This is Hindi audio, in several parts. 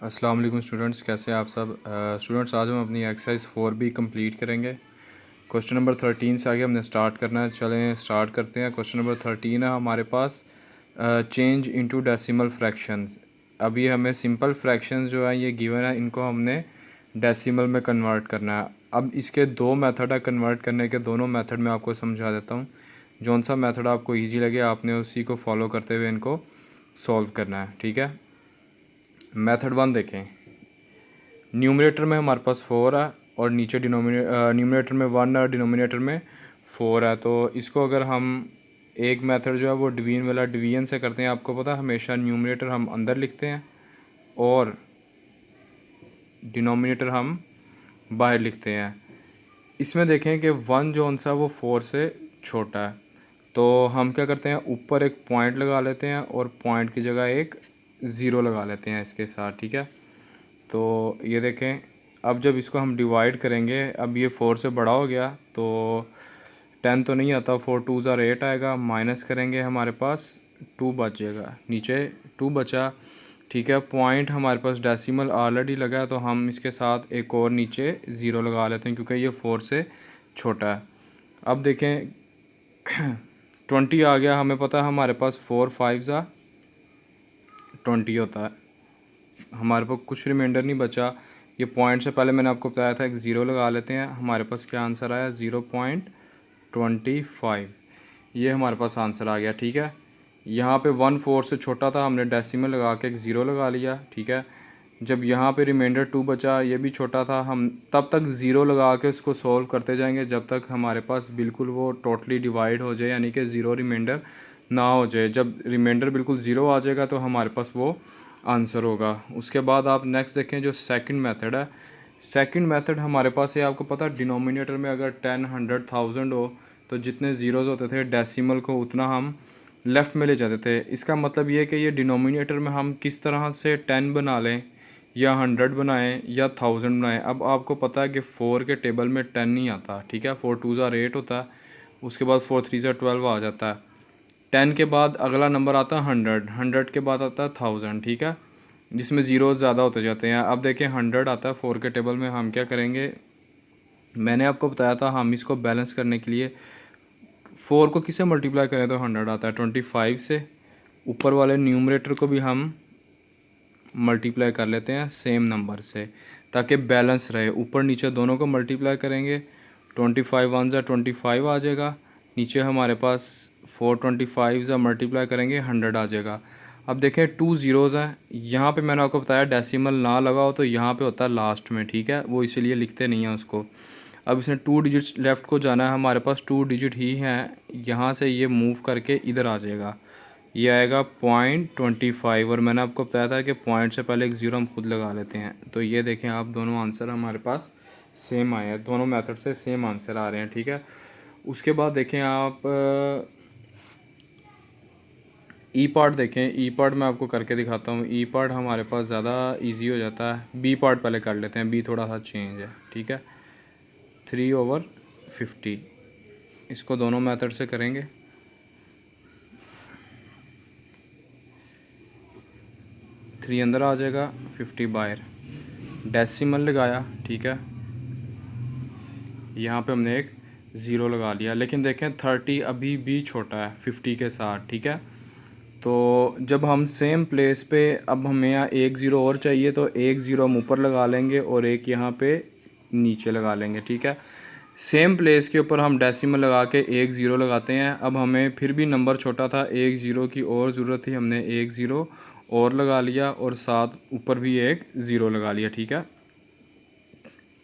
अस्सलाम वालेकुम स्टूडेंट्स, कैसे हैं आप सब। स्टूडेंट्स, आज हम अपनी एक्सरसाइज 4B कंप्लीट करेंगे। क्वेश्चन नंबर 13 से आगे हमने स्टार्ट करना है। चलें स्टार्ट करते हैं। क्वेश्चन नंबर 13 है हमारे पास, चेंज इनटू डेसिमल फ्रैक्शंस। अभी हमें सिंपल फ्रैक्शंस जो है ये गिवन है, इनको हमने डेसिमल में कन्वर्ट करना है। अब इसके दो मेथड है कन्वर्ट करने के, दोनों मेथड मैं आपको समझा देता हूँ। जौन सा मेथड आपको ईजी लगे आपने उसी को फॉलो करते हुए इनको सॉल्व करना है, ठीक है। मेथड 1 देखें। न्यूमरेटर में हमारे पास 4 है और नीचे न्यूमरेटर में 1 है और डिनोमिनेटर में 4 है। तो इसको अगर हम एक मेथड जो है वो डिवीजन वाला डिवीजन से करते हैं। आपको पता है हमेशा न्यूमरेटर हम अंदर लिखते हैं और डिनोमिनेटर हम बाहर लिखते हैं। इसमें देखें कि 1 जो सा वो 4 से छोटा है, तो हम क्या करते हैं, ऊपर एक पॉइंट लगा लेते हैं और पॉइंट की जगह एक ज़ीरो लगा लेते हैं इसके साथ, ठीक है। तो ये देखें, अब जब इसको हम डिवाइड करेंगे, अब ये 4 से बड़ा हो गया तो 10 तो नहीं आता, 4 2 ज़ार 8 आएगा। माइनस करेंगे हमारे पास 2 बचेगा, नीचे 2 बचा, ठीक है। पॉइंट हमारे पास डेसिमल ऑलरेडी लगा है तो हम इसके साथ एक और नीचे ज़ीरो लगा लेते हैं क्योंकि ये 4 से छोटा है। अब देखें 20 आ गया। हमें पता है हमारे पास 4 5 ज़ा 20 होता है। हमारे पास कुछ रिमाइंडर नहीं बचा। ये पॉइंट से पहले मैंने आपको बताया था एक ज़ीरो लगा लेते हैं। हमारे पास क्या आंसर आया, 0.25। ये हमारे पास आंसर आ गया, ठीक है। यहाँ पे 1 4 से छोटा था, हमने डेसिमल लगा के एक ज़ीरो लगा लिया, ठीक है। जब यहाँ पे रिमाइंडर 2 बचा, ये भी छोटा था, हम तब तक ज़ीरो लगा के इसको सॉल्व करते जाएंगे जब तक हमारे पास बिल्कुल वो टोटली डिवाइड हो जाए, यानी कि ज़ीरो रिमाइंडर ना हो जाए। जब रिमाइंडर बिल्कुल ज़ीरो आ जाएगा तो हमारे पास वो आंसर होगा। उसके बाद आप नेक्स्ट देखें जो सेकंड मेथड है। सेकंड मेथड हमारे पास है, आपको पता है डिनोमिनेटर में अगर 10 100 1000 हो तो जितने ज़ीरोज़ होते थे डेसिमल को उतना हम लेफ़्ट में ले जाते थे। इसका मतलब ये है कि ये डिनोमिनेटर में हम किस तरह से 10 बना लें या 100 बनाएं या 1000 बनाएं। अब आपको पता है कि 4 के टेबल में 10 नहीं आता, ठीक है। 4 2 ज़ार 8 होता है, उसके बाद 4 3 ज़ार 12 आ जाता है। 10 के बाद अगला नंबर आता है 100, 100 के बाद आता है 1000, ठीक है, जिसमें ज़ीरो ज़्यादा होते जाते हैं। अब देखिए 100 आता है 4 के टेबल में, हम क्या करेंगे, मैंने आपको बताया था हम इसको बैलेंस करने के लिए 4 को किससे मल्टीप्लाई करें तो 100 आता है 25 से। ऊपर वाले न्यूमरेटर को भी हम मल्टीप्लाई कर लेते हैं सेम नंबर से ताकि बैलेंस रहे। ऊपर नीचे दोनों को मल्टीप्लाई करेंगे, 25 1 ज़ा 25 आ जाएगा। नीचे हमारे पास 4 25 ज़ा मल्टीप्लाई करेंगे 100 आ जाएगा। अब देखें 2 ज़ीरोज़ हैं यहाँ पे, मैंने आपको बताया डेसिमल ना लगाओ तो यहाँ पे होता है लास्ट में, ठीक है, वो इसीलिए लिखते नहीं हैं उसको। अब इसमें 2 डिजिट्स लेफ़्ट को जाना है, हमारे पास 2 डिजिट ही हैं, यहाँ से ये मूव करके इधर आ जाएगा, ये आएगा 0.25। और मैंने आपको बताया था कि पॉइंट से पहले एक ज़ीरो हम खुद लगा लेते हैं। तो ये देखें आप, दोनों आंसर हमारे पास सेम आए हैं, दोनों मेथड से सेम आंसर आ रहे हैं, ठीक है। उसके बाद देखें आप ई पार्ट देखें। ई पार्ट मैं आपको करके दिखाता हूँ। ई पार्ट हमारे पास ज़्यादा इजी हो जाता है। बी पार्ट पहले कर लेते हैं, बी थोड़ा सा चेंज है, ठीक है। 3/50 इसको दोनों मेथड से करेंगे। 3 अंदर आ जाएगा, 50 बाहर, डेसिमल लगाया, ठीक है। यहाँ पे हमने एक ज़ीरो लगा लिया, लेकिन देखें 30 अभी भी छोटा है 50 के साथ, ठीक है। तो जब हम सेम प्लेस पे, अब हमें यहाँ एक ज़ीरो और चाहिए तो एक ज़ीरो हम ऊपर लगा लेंगे और एक यहाँ पे नीचे लगा लेंगे, ठीक है। सेम प्लेस के ऊपर हम डेसिमल लगा के एक ज़ीरो लगाते हैं। अब हमें फिर भी नंबर छोटा था, एक ज़ीरो की और ज़रूरत थी, हमने एक ज़ीरो और लगा लिया और साथ ऊपर भी एक ज़ीरो लगा लिया, ठीक है।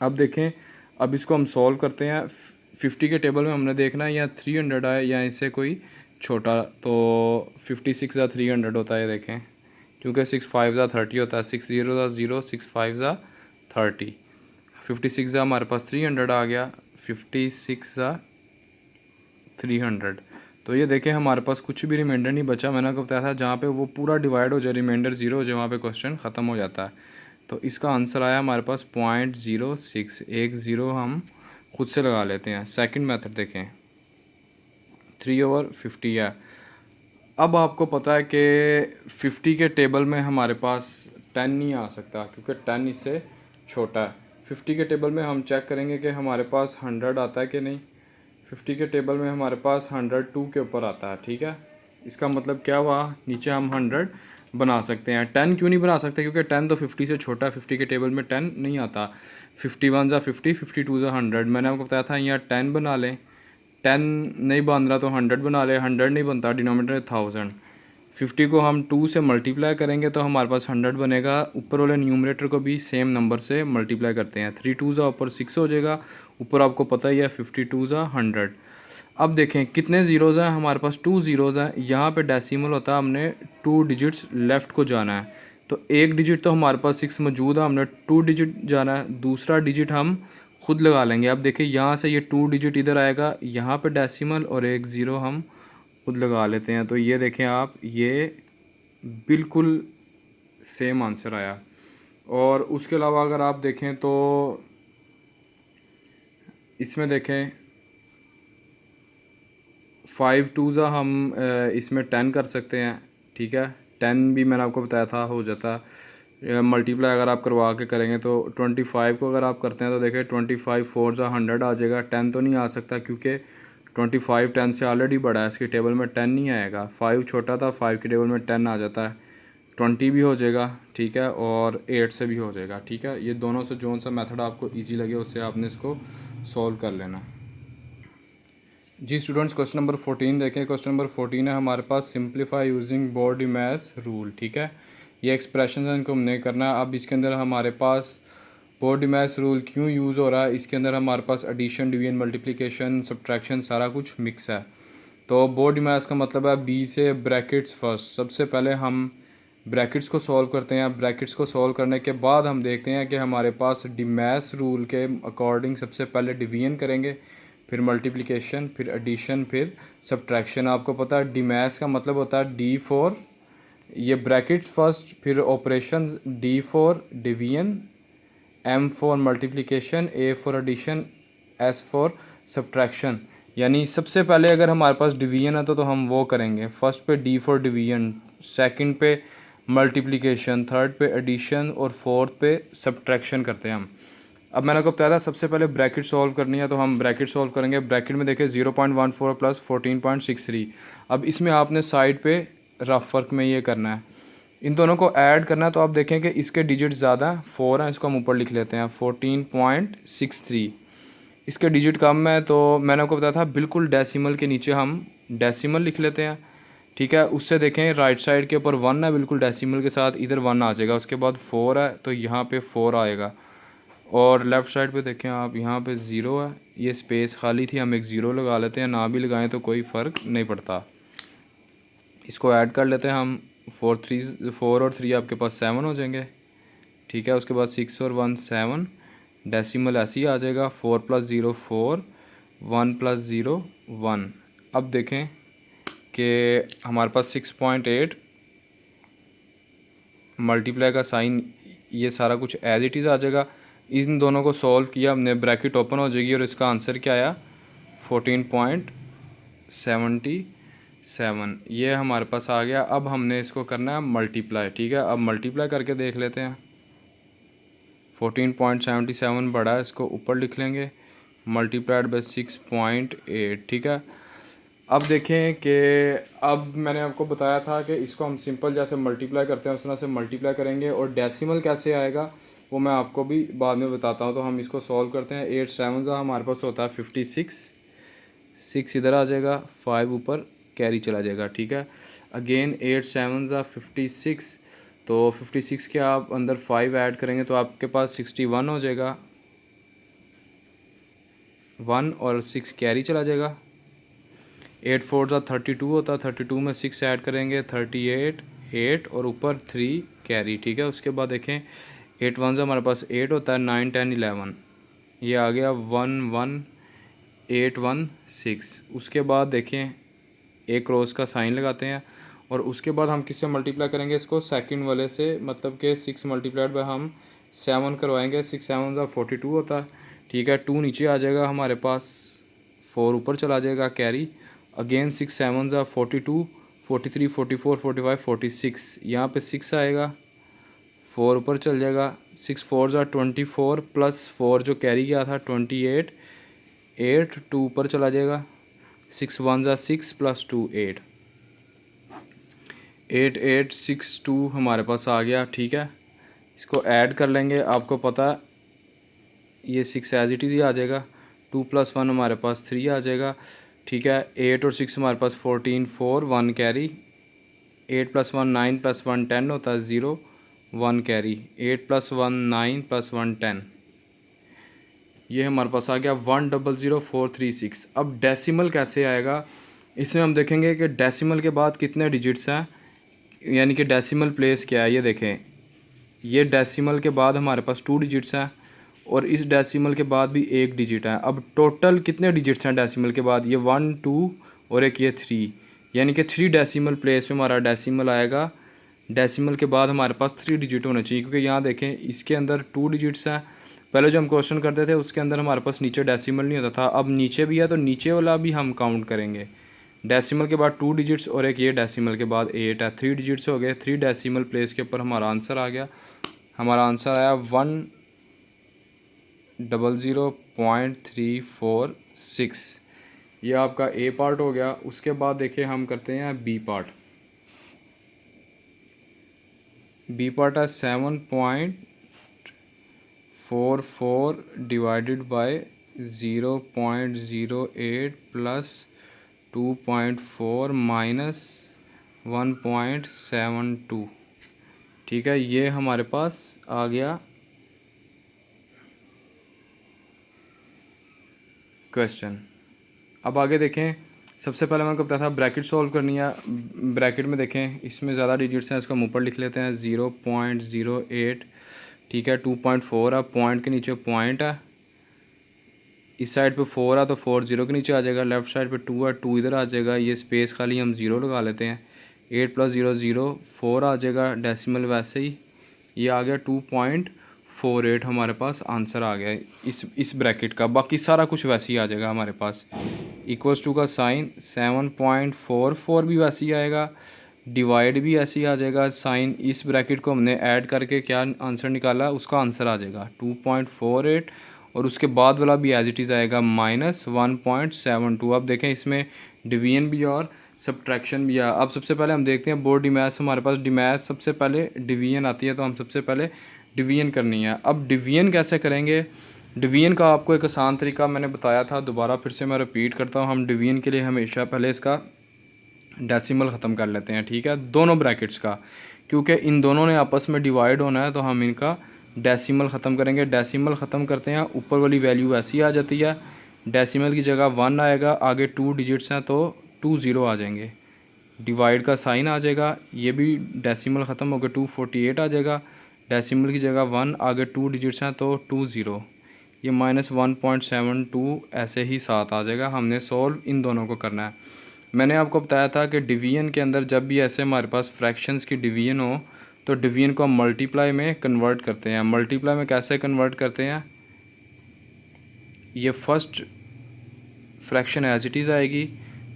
अब देखें, अब इसको हम सॉल्व करते हैं। 50 के टेबल में हमने देखना है या 300 आए या इससे कोई छोटा, तो 56 ज़ा 300 होता है, देखें, क्योंकि 6 5 ज़ा 30 होता है, 6 0 ज़ा 0, 6 5 ज़ा 30, 56 ज़ा हमारे पास 300 आ गया, 56 ज़ा 300। तो ये देखें हमारे पास कुछ भी रिमाइंडर नहीं बचा। मैंने आपको बताया था जहाँ पे वो पूरा डिवाइड हो जाए, रिमाइंडर ज़ीरो हो जाए, वहाँ पे क्वेश्चन ख़त्म हो जाता है। तो इसका आंसर आया हमारे पास 0.06, एक ज़ीरो हम खुद से लगा लेते हैं। सेकंड मेथड देखें, 3/50 है। अब आपको पता है कि 50 के टेबल में हमारे पास 10 नहीं आ सकता क्योंकि 10 इससे छोटा है। 50 के टेबल में हम चेक करेंगे कि हमारे पास 100 आता है कि नहीं। 50 के टेबल में हमारे पास 102 के ऊपर आता है, ठीक है। इसका मतलब क्या हुआ, नीचे हम 100 बना सकते हैं। 10 क्यों नहीं बना सकते, क्योंकि 10 तो 50 से छोटा है। 50 के टेबल में 10 नहीं आता। 51 ज़ा 50, 52 ज़ा 100। मैंने आपको बताया था यहाँ 10 बना लें। 10 नहीं बन रहा तो 100 बना ले। 100 नहीं बनता, डिनोमिनेटर 1000। 50 को हम 2 से मल्टीप्लाई करेंगे तो हमारे पास 100 बनेगा। ऊपर वाले न्यूमरेटर को भी सेम नंबर से मल्टीप्लाई करते हैं। 3 2 ज़ा ऊपर 6 हो जाएगा, ऊपर आपको पता ही है 52 ज़ा 100। अब देखें कितने ज़ीरोज़ हैं हमारे पास, 2 ज़ीरोज़ हैं। यहाँ पे डेसिमल होता है, हमने 2 डिजिट्स लेफ़्ट को जाना है। तो एक डिजिट तो हमारे पास 6 मौजूद है, हमने 2 डिजिट जाना है। दूसरा डिजिट हम खुद लगा लेंगे। अब देखिए यहाँ से ये 2 डिजिट इधर आएगा, यहाँ पे डेसिमल और एक ज़ीरो हम खुद लगा लेते हैं। तो ये देखें आप, ये बिल्कुल सेम आंसर आया। और उसके अलावा अगर आप देखें तो इसमें देखें 5 2 ज़ा हम इसमें 10 कर सकते हैं, ठीक है। 10 भी मैंने आपको बताया था हो जाता। मल्टीप्लाई अगर आप करवा के करेंगे तो 25 को अगर आप करते हैं तो देखिए 25 4 ज़ा 100 आ जाएगा। 10 तो नहीं आ सकता क्योंकि 25 10 से ऑलरेडी बड़ा है, इसके टेबल में 10 नहीं आएगा। 5 छोटा था, 5 के टेबल में 10 आ जाता है। 20 भी हो जाएगा, ठीक है, और 8 से भी हो जाएगा, ठीक है। ये दोनों से जो सा मेथड आपको ईजी लगे उससे आपने इसको सॉल्व कर लेना। जी स्टूडेंट्स, क्वेश्चन नंबर 14 देखें। क्वेश्चन नंबर 14 है हमारे पास, सिंप्लीफाई यूजिंग बॉडी-मास रूल, ठीक है। ये एक्सप्रेशन है, इनको हमने करना है। अब इसके अंदर हमारे पास बॉडी-मास रूल क्यों यूज़ हो रहा है, इसके अंदर हमारे पास एडिशन, डिवीजन, मल्टीप्लिकेशन, सब्ट्रैक्शन सारा कुछ मिक्स है। तो बॉडी-मास का मतलब है बी से ब्रैकेट्स फर्स्ट। सबसे पहले हम ब्रैकेट्स को सॉल्व करते हैं। ब्रैकेट्स को सॉल्व करने के बाद हम देखते हैं कि हमारे पास डिमास रूल के अकॉर्डिंग सबसे पहले डिवीजन करेंगे, फिर मल्टीप्लिकेशन, फिर एडिशन, फिर सब्ट्रैक्शन। आपको पता है डिमास का मतलब होता है डी फॉर ये ब्रैकेट्स फर्स्ट, फिर operation, D for division, M for multiplication, A for addition, S for subtraction. यानी सबसे पहले अगर हमारे पास डिवीजन है तो हम वो करेंगे। फर्स्ट पे डी फॉर डिवीजन, सेकंड पे मल्टीप्लिकेशन, थर्ड पे एडिशन और फोर्थ पे सब्ट्रैक्शन करते हैं हम। अब मैंने आपको बताया था सबसे पहले ब्रैकेट सॉल्व करनी है, तो हम ब्रैकेट सॉल्व करेंगे। ब्रैकेट में देखिए 0.14 प्लस 14.63। अब इसमें आपने साइड पे रफ वर्क में ये करना है, इन दोनों को ऐड करना है। तो आप देखें कि इसके डिजिट ज़्यादा 4 हैं, इसको हम ऊपर लिख लेते हैं 14.63। इसके डिजिट कम है, तो मैंने आपको बताया था बिल्कुल डेसिमल के नीचे हम डेसिमल लिख लेते हैं, ठीक है। उससे देखें राइट साइड के ऊपर 1 है, बिल्कुल डेसिमल के साथ इधर 1 आ जाएगा। उसके बाद 4 है तो यहाँ पे 4 आएगा। और लेफ़्ट साइड पे देखें आप, यहाँ पे 0 है, ये स्पेस खाली थी, हम एक 0 लगा लेते हैं। ना भी लगाएं तो कोई फ़र्क नहीं पड़ता। इसको ऐड कर लेते हैं हम। 4 और 3 आपके पास 7 हो जाएंगे, ठीक है। उसके बाद 6 और 1 7, डेसिमल ऐसे ही आ जाएगा। 4 + 0 4, 1 + 0 1। अब देखें कि हमारे पास 6.8 मल्टीप्लाई का साइन, ये सारा कुछ एज इट इज़ आ जाएगा। इन दोनों को सॉल्व किया हमने, ब्रैकेट ओपन हो जाएगी और इसका आंसर क्या आया 14.77। ये हमारे पास आ गया। अब हमने इसको करना है मल्टीप्लाई, ठीक है। अब मल्टीप्लाई करके देख लेते हैं। 14.77 बड़ा है, इसको ऊपर लिख लेंगे, मल्टीप्लाइड बाई 6.8, ठीक है। अब देखें कि अब मैंने आपको बताया था कि इसको हम सिंपल जैसे मल्टीप्लाई करते हैं उस तरह से मल्टीप्लाई करेंगे, और डेसिमल कैसे आएगा वो मैं आपको भी बाद में बताता हूँ। तो हम इसको सॉल्व करते हैं। 8 7 हमारे पास होता है 56, 6 इधर आ जाएगा, 5 ऊपर कैरी चला जाएगा, ठीक है। अगेन 8 7 56, तो 56 के आप अंदर 5 ऐड करेंगे तो आपके पास 61 हो जाएगा। 1 और 6 कैरी चला जाएगा। 8 4 32 होता है, 32 में 6 ऐड करेंगे 38, 8 और ऊपर 3 कैरी, ठीक है। उसके बाद देखें 8 1 हमारे पास 8 होता है, 9 10 11, ये आ गया 1 1 8 1 6। उसके बाद देखें एक क्रॉस का साइन लगाते हैं, और उसके बाद हम किससे मल्टीप्लाई करेंगे इसको, सेकंड वाले से, मतलब कि 6 मल्टीप्लाइड बाय हम 7 करवाएंगे। 6 7 42 होता है, ठीक है। 2 नीचे आ जाएगा हमारे पास, 4 ऊपर चला जाएगा कैरी। अगेन 6 7 42, 43 44 45 46, यहाँ पे 6 आएगा, 4 ऊपर चल जाएगा, 6 4 ज़ा 24 प्लस 4 जो कैरी गया था 28, 8 2 ऊपर चला जाएगा, 6 1 ज़ा 6 प्लस 2 8, 8 8 6 2 हमारे पास आ गया। ठीक है, इसको ऐड कर लेंगे, आपको पता ये 6 एज इट इज़ ही आ जाएगा, 2 + 1 हमारे पास 3 आ जाएगा। ठीक है, 8 और 6 हमारे पास 14 4 1 कैरी, 8 + 1 9 + 1 10 होता है 0 1 कैरी, 8 + 1 9 + 1 10, ये हमारे पास आ गया 100436। अब डेसिमल कैसे आएगा, इसमें हम देखेंगे कि डेसिमल के बाद कितने डिजिट्स हैं, यानी कि डेसिमल प्लेस क्या है। ये देखें, ये डेसिमल के बाद हमारे पास 2 डिजिट्स हैं और इस डेसिमल के बाद भी 1 डिजिट है। अब टोटल कितने डिजिट्स हैं डेसिमल के बाद, ये 1 2 और एक ये 3, यानी कि 3 डेसिमल प्लेस में हमारा डेसिमल आएगा। डेसिमल के बाद हमारे पास 3 डिजिट होने चाहिए, क्योंकि यहाँ देखें इसके अंदर 2 डिजिट्स हैं। पहले जो हम क्वेश्चन करते थे उसके अंदर हमारे पास नीचे डेसिमल नहीं होता था, अब नीचे भी है तो नीचे वाला भी हम काउंट करेंगे। डेसिमल के बाद 2 डिजिट्स और एक ये डेसिमल के बाद 8 है, 3 डिजिट्स हो गए। 3 डेसिमल प्लेस के ऊपर हमारा आंसर आ गया। हमारा आंसर आया 100.346। ये आपका ए पार्ट हो गया। उसके बाद देखिए हम करते हैं बी पार्ट। बी पार्ट है 7.44 डिवाइडेड बाय 0.08 प्लस 2.4 माइनस 1.72। ठीक है, ये हमारे पास आ गया क्वेश्चन। अब आगे देखें, सबसे पहले मैंने बताया था ब्रैकेट सॉल्व करनी है। ब्रैकेट में देखें इसमें ज़्यादा डिजिट्स हैं, इसको हम ऊपर लिख लेते हैं 0.08। ठीक है, 2.4 है, पॉइंट के नीचे पॉइंट है, इस साइड पे 4 है तो 4 0 के नीचे आ जाएगा, लेफ़्ट साइड पे 2 है, 2 इधर आ जाएगा, ये स्पेस खाली हम 0 लगा लेते हैं। 8 + 0 0 4 आ जाएगा, डेसिमल वैसे ही ये आ गया 2.48 हमारे पास आंसर आ गया इस ब्रैकेट का। बाकी सारा कुछ वैसे ही आ जाएगा हमारे पास। इक्वल्स टू का साइन 7.44 भी वैसे ही आएगा, डिवाइड भी ऐसे ही आ जाएगा। साइन इस ब्रैकेट को हमने ऐड करके क्या आंसर निकाला, उसका आंसर आ जाएगा 2.48 और उसके बाद वाला भी एज इट इज़ आएगा -1.72। अब देखें इसमें डिवीजन भी और सब्ट्रैक्शन भी है। अब सबसे पहले हम देखते हैं बोर्ड डिमैथ। हमारे पास डिमैथ सबसे पहले डिवीजन आती है, तो हम सबसे पहले डिवीजन करनी है। अब डिवीजन कैसे करेंगे, डिवीजन का आपको एक आसान तरीका मैंने बताया था, दोबारा फिर से मैं रिपीट करता हूँ। हम डिवीजन के लिए हमेशा पहले इसका डेसिमल ख़त्म कर लेते हैं। ठीक है, दोनों ब्रैकेट्स का, क्योंकि इन दोनों ने आपस में डिवाइड होना है तो हम इनका डेसिमल ख़त्म करेंगे। डेसिमल ख़त्म करते हैं, ऊपर वाली वैल्यू ऐसी आ जाती है, डेसिमल की जगह 1 आएगा, आगे 2 डिजिट्स हैं तो 2 0 आ जाएंगे, डिवाइड का साइन आ जाएगा, ये भी डेसिमल ख़त्म हो गया 248 आ जाएगा, डेसिमल की जगह 1, आगे 2 डिजिट्स हैं तो 2 0, ये -1.72 ऐसे ही 7 आ जाएगा। हमने सॉल्व इन दोनों को करना है। मैंने आपको बताया था कि डिवीजन के अंदर जब भी ऐसे हमारे पास फ्रैक्शंस की डिवीजन हो तो डिवीजन को हम मल्टीप्लाई में कन्वर्ट करते हैं। मल्टीप्लाई में कैसे कन्वर्ट करते हैं, ये first fraction as it is आएगी,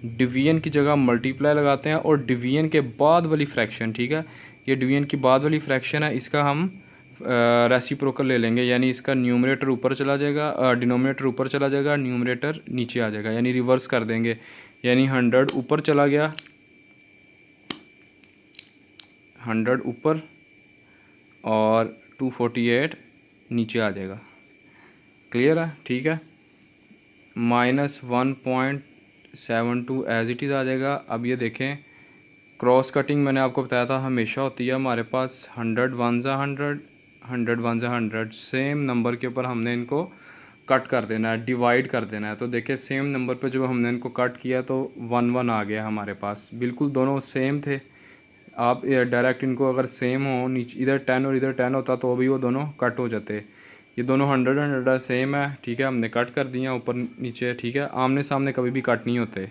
डिवीजन की जगह मल्टीप्लाई लगाते हैं और डिवीजन के बाद वाली फ्रैक्शन, ठीक है, ये डिवीजन की बाद वाली फ्रैक्शन है, इसका हम रेसिप्रोकल ले लेंगे, यानी इसका न्यूमरेटर ऊपर चला जाएगा, डिनोमिनेटर ऊपर चला जाएगा, न्यूमरेटर नीचे आ जाएगा, यानी रिवर्स कर देंगे। यानी 100 ऊपर चला गया, 100 ऊपर और 248 नीचे आ जाएगा। क्लियर है, ठीक है। -1.72 एज इट इज़ आ जाएगा। अब ये देखें, क्रॉस कटिंग मैंने आपको बताया था हमेशा होती है हमारे पास, 100 1 ज़ा 100, 100 1 ज़ा 100, सेम नंबर के ऊपर हमने इनको कट कर देना है, डिवाइड कर देना है। तो देखिए सेम नंबर पे जब हमने इनको कट किया तो 1 1 आ गया हमारे पास, बिल्कुल दोनों सेम थे। आप डायरेक्ट इनको अगर सेम हो, नीचे इधर 10 और इधर 10 होता तो भी वो दोनों कट हो जाते। ये दोनों 100 100 सेम है, ठीक है, हमने कट कर दिया ऊपर नीचे। ठीक है, आमने सामने कभी भी कट नहीं होते,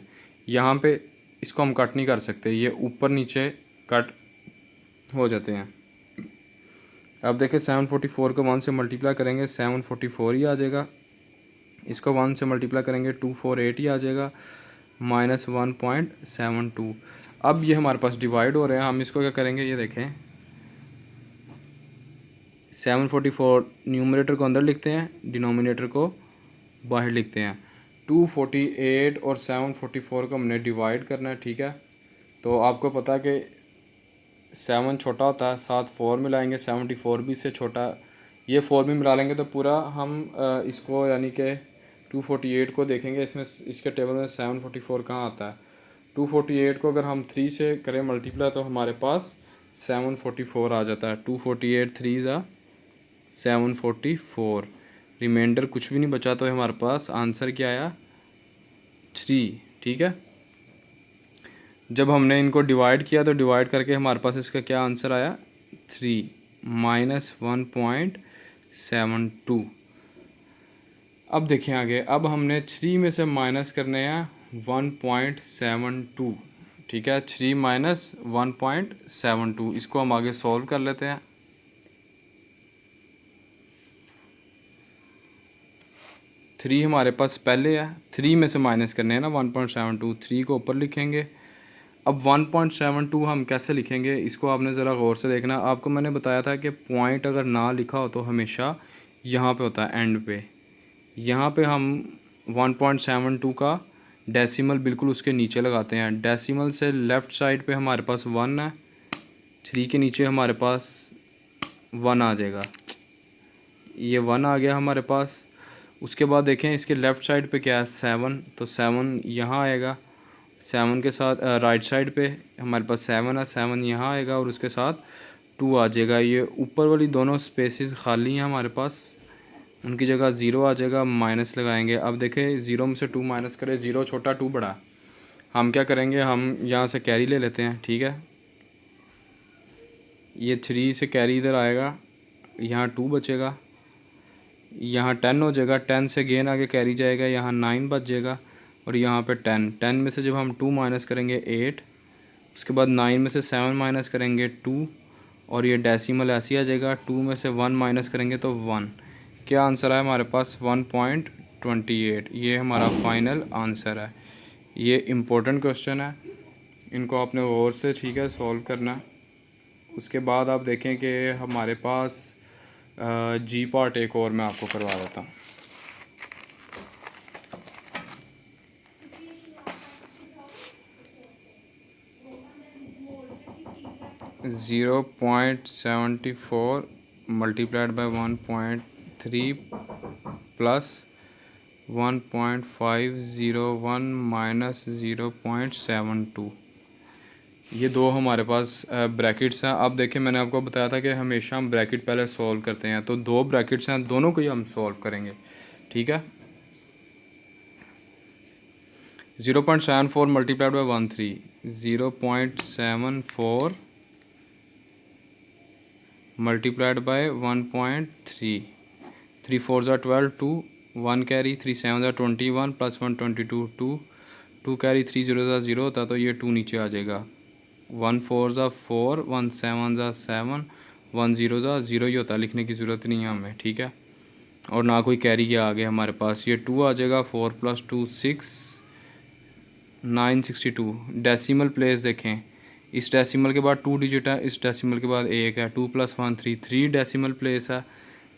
यहाँ पे इसको हम कट नहीं कर सकते, ये ऊपर नीचे कट हो जाते हैं। अब देखिए 744 को 1 से मल्टीप्लाई करेंगे 744 ही आ जाएगा, इसको 1 से मल्टीप्लाई करेंगे 248 ही आ जाएगा, -1.72। अब ये हमारे पास डिवाइड हो रहे हैं, हम इसको क्या करेंगे, ये देखें 744 न्यूमरेटर को अंदर लिखते हैं, डिनोमिनेटर को बाहर लिखते हैं। 248 और 744 को हमने डिवाइड करना है, ठीक है। तो आपको पता है कि 7 छोटा होता है, साथ 4 मिलाएंगे, 74 भी इससे छोटा, ये 4 भी मिला लेंगे तो पूरा हम इसको यानी कि 248 को देखेंगे, इसमें इसके टेबल में 744 कहाँ आता है। 248 को अगर हम 3 से करें मल्टीप्लाई तो हमारे पास 744 आ जाता है। 248 3 ज़ा 744, रिमाइंडर कुछ भी नहीं बचा तो हमारे पास आंसर क्या आया 3, ठीक है। जब हमने इनको डिवाइड किया तो डिवाइड करके हमारे पास इसका क्या आंसर आया 3 माइनस 1.72। अब देखें आगे, अब हमने 3 में से माइनस करने हैं 1.72, ठीक है। 3 माइनस 1.72, इसको हम आगे सॉल्व कर लेते हैं। थ्री हमारे पास पहले है, 3 में से माइनस करने हैं ना 1.72, 3 को ऊपर लिखेंगे। अब 1.72 हम कैसे लिखेंगे, इसको आपने ज़रा गौर से देखना। आपको मैंने बताया था कि पॉइंट अगर ना लिखा हो तो हमेशा यहाँ पे होता है एंड पे। यहाँ पे हम 1.72 का डेसिमल बिल्कुल उसके नीचे लगाते हैं। डेसिमल से लेफ़्ट साइड पे हमारे पास 1 है, 3 के नीचे हमारे पास 1 आ जाएगा, ये 1 आ गया हमारे पास। उसके बाद देखें इसके लेफ़्ट साइड पे क्या है 7, तो 7 यहाँ आएगा। 7 के साथ राइट साइड पे हमारे पास 7 है, 7 यहाँ आएगा और उसके साथ 2 आ जाएगा। ये ऊपर वाली दोनों स्पेसेस खाली हैं हमारे पास, उनकी जगह 0 आ जाएगा, माइनस लगाएंगे। अब देखें 0 में से 2 माइनस करें, 0 छोटा 2 बड़ा, हम क्या करेंगे, हम यहाँ से कैरी ले लेते हैं, ठीक है। ये 3 से कैरी इधर आएगा, यहाँ 2 बचेगा, यहाँ 10 हो जाएगा, 10 से गेन आगे कैरी जाएगा, यहाँ 9 बच जाएगा और यहाँ पे 10 में से जब हम 2 माइनस करेंगे 8, उसके बाद 9 में से 7 माइनस करेंगे 2 और ये डेसिमल ऐसे ही आ जाएगा। 2 में से 1 माइनस करेंगे तो 1, क्या आंसर है हमारे पास 1.28, ये हमारा फाइनल आंसर है। ये इम्पोर्टेंट क्वेश्चन है, इनको आपने गौर से, ठीक है, सॉल्व करना है। उसके बाद आप देखें कि हमारे पास जी पार्ट एक और मैं आपको करवा देता हूँ। Zero 0.74 multiplied by 1.3 plus 1.501 minus 0.72, ये दो हमारे पास ब्रैकेट्स हैं। अब देखिए मैंने आपको बताया था कि हमेशा हम ब्रैकेट पहले सॉल्व करते हैं, तो दो ब्रैकेट्स हैं, दोनों को ही हम सॉल्व करेंगे, ठीक है। 0.74 मल्टीप्लाइड बाई 13, 0.74 मल्टीप्लाइड बाई 1.3, 3 4 ज़ा 12, 2 1 कैरी, 3 7 ज़ा 21 प्लस 1 22, 2 कैरी, 3 0 ज़ा 0 होता तो ये 2 नीचे आ जाएगा। 1 4 ज़ा 4, 1 7 ज़ा 7, 1 0 ज़ा 0 ही होता, लिखने की ज़रूरत नहीं है हमें, ठीक है। और ना कोई कैरी के आगे हमारे पास ये 2 आ जाएगा। 4 + 2 6, 962। डेसिमल प्लेस देखें, इस डेसिमल के बाद 2 डिजिट है, इस डेसिमल के बाद 1 है, 2 + 1 3, 3 डेसिमल प्लेस है,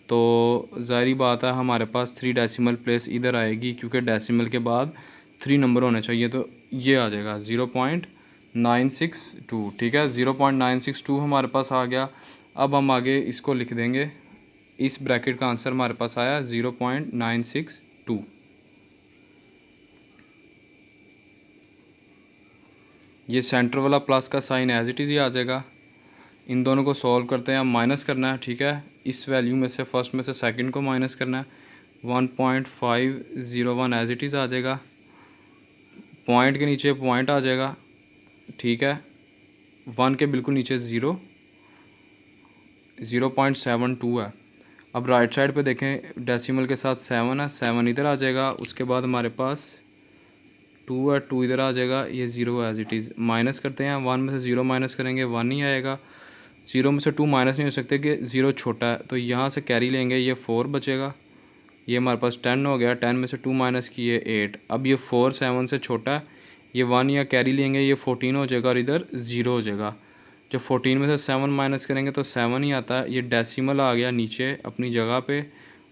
तो ज़ाहिर बात है हमारे पास 3 डेसिमल प्लेस इधर आएगी, क्योंकि डेसिमल के बाद 3 नंबर होने चाहिए, तो ये आ जाएगा 0.962, ठीक है। 0.962 हमारे पास आ गया। अब हम आगे इसको लिख देंगे, इस ब्रैकेट का आंसर हमारे पास आया 0.962। ये सेंटर वाला प्लस का साइन एज इट इज़ ही आ जाएगा। इन दोनों को सॉल्व करते हैं, माइनस करना है, ठीक है। इस वैल्यू में से फर्स्ट में से सेकंड को माइनस करना है। 1.501 एज इट इज़ आ जाएगा, पॉइंट के नीचे पॉइंट आ जाएगा, ठीक है। 1 के बिल्कुल नीचे 0, 0.72 है। अब राइट साइड पे देखें, डेसिमल के साथ 7 है, 7 इधर आ जाएगा। उसके बाद हमारे पास 2 है, 2 इधर आ जाएगा, ये 0 एज इट इज़। माइनस करते हैं, 1 में से 0 माइनस करेंगे 1 ही आएगा। 0 में से 2 माइनस नहीं हो सकते कि 0 छोटा है, तो यहाँ से कैरी लेंगे, ये 4 बचेगा। ये हमारे पास 10 हो गया, 10 में से 2 माइनस किए 8। अब ये 4 7 से छोटा है, ये 1 या कैरी लेंगे, ये 14 हो जाएगा और इधर 0 हो जाएगा। जब 14 में से 7 माइनस करेंगे तो 7 ही आता है। ये डेसिमल आ गया नीचे अपनी जगह पे,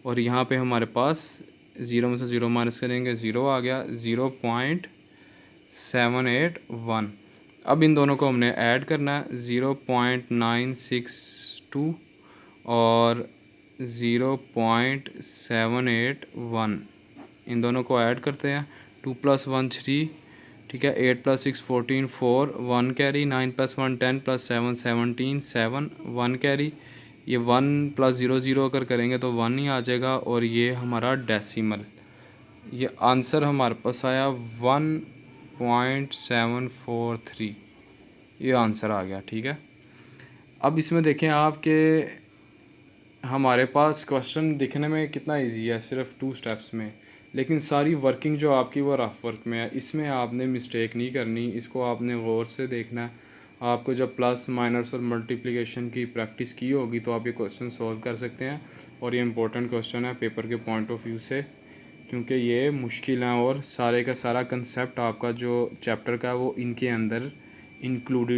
और यहाँ पे हमारे पास 0 में से 0 माइनस करेंगे 0 आ गया, 0.781। अब इन दोनों को हमने ऐड करना है, 0.962 और 0.781, इन दोनों को ऐड करते हैं। 2 + 1 3, ठीक है। 8 + 6 14 4, 1 कैरी। 9 + 1 10 + 7 17 7, 1 कैरी। ये 1 + 0 0 अगर करेंगे तो 1 ही आ जाएगा, और ये हमारा डेसिमल। ये आंसर हमारे पास आया 1.743, ये आंसर आ गया, ठीक है। अब इसमें देखें आपके हमारे पास क्वेश्चन दिखने में कितना इजी है, सिर्फ 2 स्टेप्स में, लेकिन सारी वर्किंग जो आपकी वो रफ वर्क में है। इसमें आपने मिस्टेक नहीं करनी, इसको आपने गौर से देखना है। आपको जब प्लस माइनस और मल्टीप्लिकेशन की प्रैक्टिस की होगी तो आप ये क्वेश्चन सॉल्व कर सकते हैं। और ये इंपॉर्टेंट क्वेश्चन है पेपर के पॉइंट ऑफ व्यू से, क्योंकि ये मुश्किल है और सारे का सारा कंसेप्ट आपका जो चैप्टर का वो इनके अंदर इंक्लूडेड